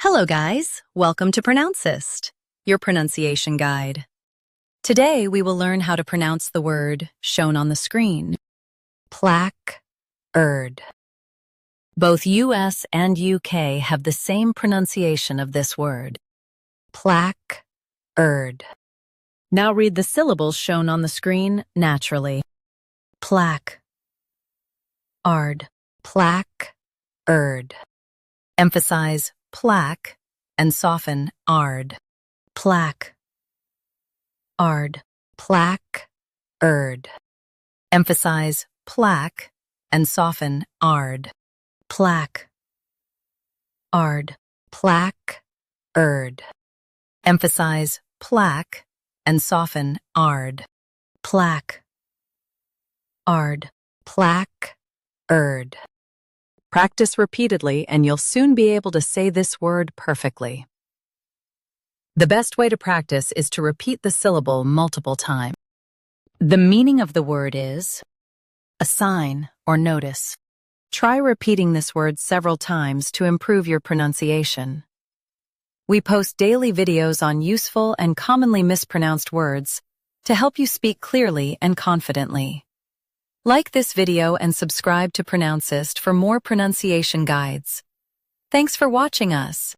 Hello guys, welcome to Pronouncist, your pronunciation guide. Today we will learn how to pronounce the word shown on the screen. PLACARD. Both US and UK have the same pronunciation of this word. PLACARD. Now read the syllables shown on the screen naturally. Plaque. Ard. PLACARD. Emphasize plaque and soften ard. Plaque. Ard. PLACARD. Emphasize plaque and soften ard. Plaque. Ard. PLACARD. Emphasize plaque and soften ard. Plaque. Ard. PLACARD. Practice repeatedly and you'll soon be able to say this word perfectly. The best way to practice is to repeat the syllable multiple times. The meaning of the word is a sign or notice. Try repeating this word several times to improve your pronunciation. We post daily videos on useful and commonly mispronounced words to help you speak clearly and confidently. Like this video and subscribe to Pronouncist for more pronunciation guides. Thanks for watching us.